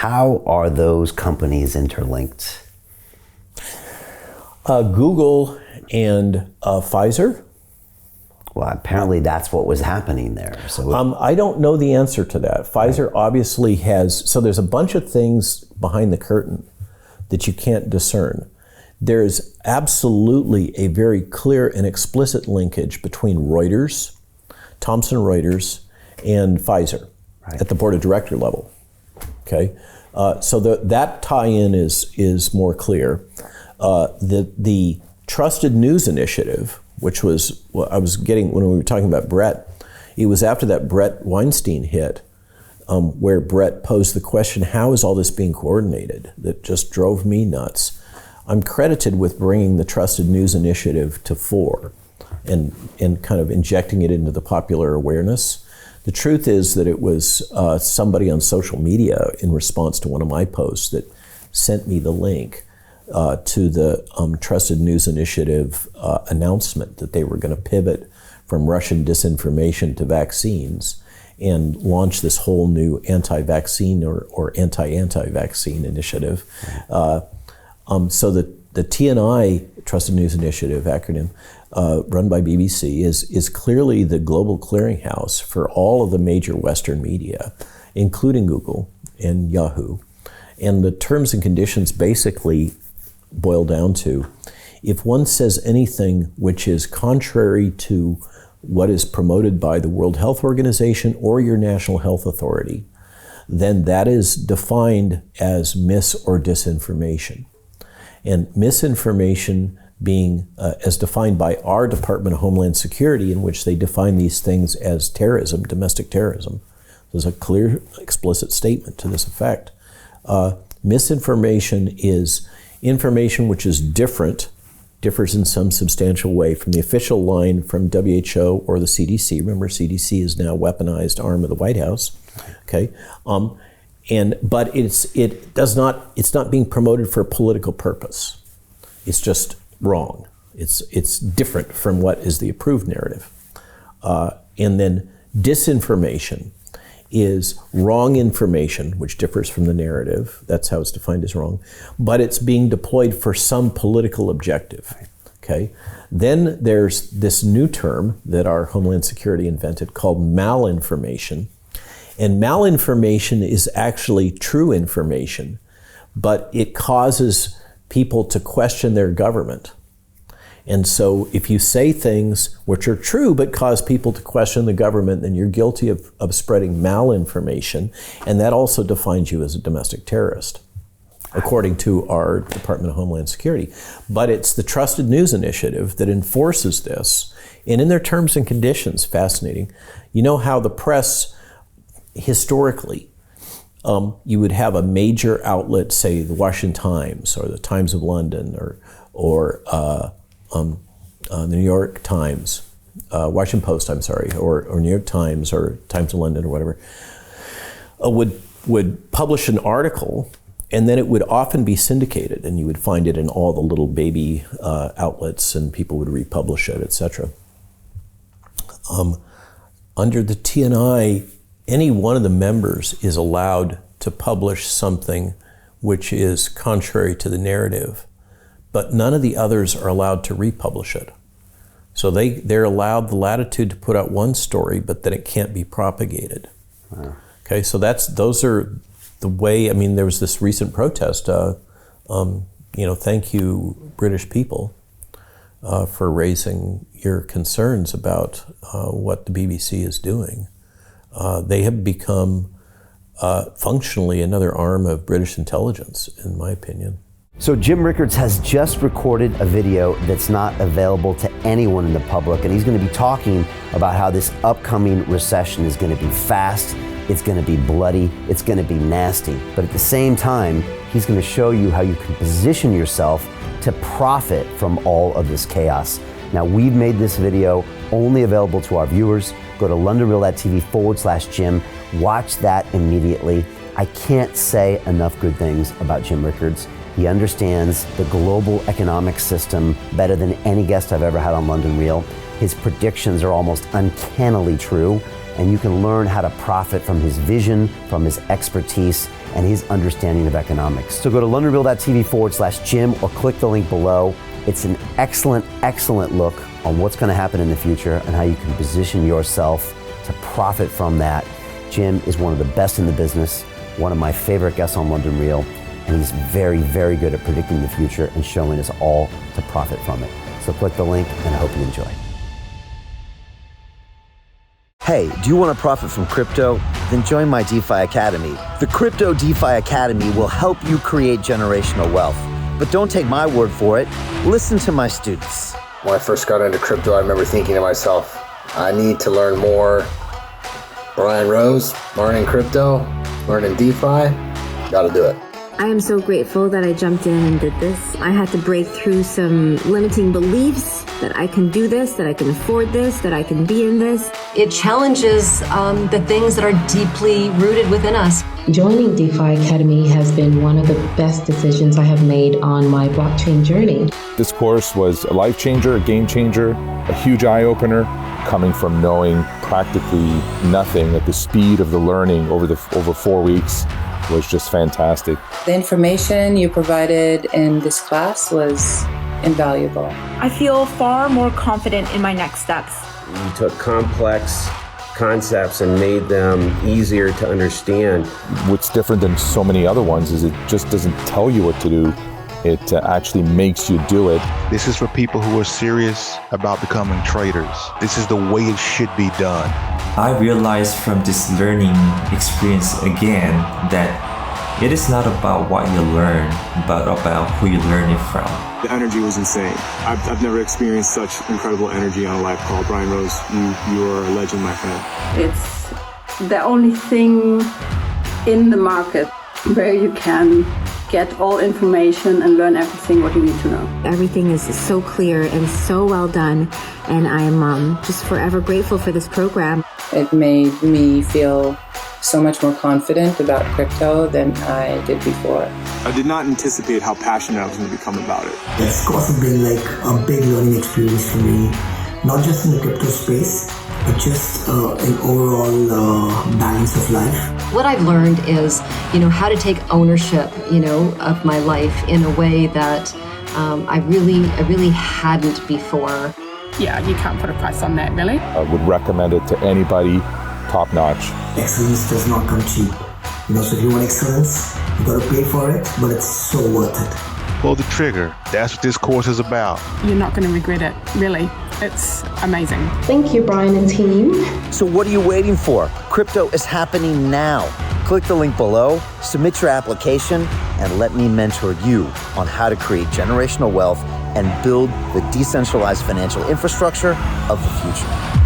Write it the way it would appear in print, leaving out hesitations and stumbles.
How are those companies interlinked? Google and Pfizer. Well, apparently that's what was happening there. So I don't know the answer to that. Pfizer obviously has, so there's a bunch of things behind the curtain that you can't discern. There's absolutely a very clear and explicit linkage between Reuters, Thomson Reuters, and Pfizer at the board of director level. Okay, so that tie-in is more clear. The Trusted News Initiative, which was what I was getting when we were talking about Brett, it was after that Brett Weinstein hit, where Brett posed the question, how is all this being coordinated? That just drove me nuts. I'm credited with bringing the Trusted News Initiative to fore and kind of injecting it into the popular awareness. The truth is that it was somebody on social media in response to one of my posts that sent me the link to the Trusted News Initiative announcement that they were going to pivot from Russian disinformation to vaccines and launch this whole new anti-vaccine or anti-vaccine initiative. So the TNI, Trusted News Initiative acronym, run by BBC, is clearly the global clearinghouse for all of the major Western media, including Google and Yahoo. And the terms and conditions basically boil down to, if one says anything which is contrary to what is promoted by the World Health Organization or your national health authority, then that is defined as mis or disinformation. And misinformation being as defined by our Department of Homeland Security, in which they define these things as terrorism, domestic terrorism. There's a clear, explicit statement to this effect. Misinformation is information which is differs in some substantial way from the official line from WHO or the CDC. Remember, CDC is now a weaponized arm of the White House. Okay, but it's not being promoted for a political purpose. It's just wrong. It's different from what is the approved narrative. And then disinformation is wrong information, which differs from the narrative. That's how it's defined as wrong. But it's being deployed for some political objective. Okay. Then there's this new term that our Homeland Security invented called malinformation. And malinformation is actually true information, but it causes people to question their government. And so if you say things which are true but cause people to question the government, then you're guilty of spreading malinformation, and that also defines you as a domestic terrorist, according to our Department of Homeland Security. But it's the Trusted News Initiative that enforces this, and in their terms and conditions, fascinating. You know how the press, historically, you would have a major outlet, say the Washington Times or the Times of London or the New York Times, Washington Post, I'm sorry, or New York Times or Times of London or whatever, would publish an article, and then it would often be syndicated, and you would find it in all the little baby outlets, and people would republish it, etc. Under the TNI, any one of the members is allowed to publish something which is contrary to the narrative, but none of the others are allowed to republish it. So they're allowed the latitude to put out one story, but then it can't be propagated. Wow. Okay, so those are the way. I mean, there was this recent protest. Thank you, British people, for raising your concerns about what the BBC is doing. They have become functionally another arm of British intelligence, in my opinion. So Jim Rickards has just recorded a video that's not available to anyone in the public, and he's going to be talking about how this upcoming recession is going to be fast, it's going to be bloody, it's going to be nasty. But at the same time, he's going to show you how you can position yourself to profit from all of this chaos. Now, we've made this video only available to our viewers. Go to londonreal.tv/Jim. Watch that immediately. I can't say enough good things about Jim Rickards. He understands the global economic system better than any guest I've ever had on London Real. His predictions are almost uncannily true, and you can learn how to profit from his vision, from his expertise, and his understanding of economics. So go to londonreal.tv/Jim or click the link below. It's an excellent, excellent look on what's going to happen in the future and how you can position yourself to profit from that. Jim is one of the best in the business, one of my favorite guests on London Real, and he's very, very good at predicting the future and showing us all to profit from it. So click the link, and I hope you enjoy. Hey, do you want to profit from crypto? Then join my DeFi Academy. The Crypto DeFi Academy will help you create generational wealth. But don't take my word for it. Listen to my students. When I first got into crypto, I remember thinking to myself, I need to learn more. Brian Rose, learning crypto, learning DeFi, gotta do it. I am so grateful that I jumped in and did this. I had to break through some limiting beliefs that I can do this, that I can afford this, that I can be in this. It challenges the things that are deeply rooted within us. Joining DeFi Academy has been one of the best decisions I have made on my blockchain journey. This course was a life changer, a game changer, a huge eye-opener, coming from knowing practically nothing at the speed of the learning over 4 weeks was just fantastic. The information you provided in this class was invaluable. I feel far more confident in my next steps. You took complex concepts and made them easier to understand. What's different than so many other ones is it just doesn't tell you what to do. It actually makes you do it. This is for people who are serious about becoming traders. This is the way it should be done. I realized from this learning experience again that it is not about what you learn, but about who you learn it from. The energy was insane. I've never experienced such incredible energy on a live call. Brian Rose, you are a legend, my friend. It's the only thing in the market where you can get all information and learn everything what you need to know. Everything is so clear and so well done, and I'm just forever grateful for this program. It made me feel so much more confident about crypto than I did before. I did not anticipate how passionate I was going to become about it. It's also been like a big learning experience for me, not just in the crypto space, but just an overall balance of life. What I've learned is, how to take ownership, of my life in a way that I really hadn't before. Yeah, you can't put a price on that, really. I would recommend it to anybody, top notch. Excellence does not come cheap. So if you want excellence, you gotta pay for it, but it's so worth it. Pull the trigger. That's what this course is about. You're not going to regret it, really. It's amazing. Thank you, Brian and team. So what are you waiting for? Crypto is happening now. Click the link below, submit your application, and let me mentor you on how to create generational wealth and build the decentralized financial infrastructure of the future.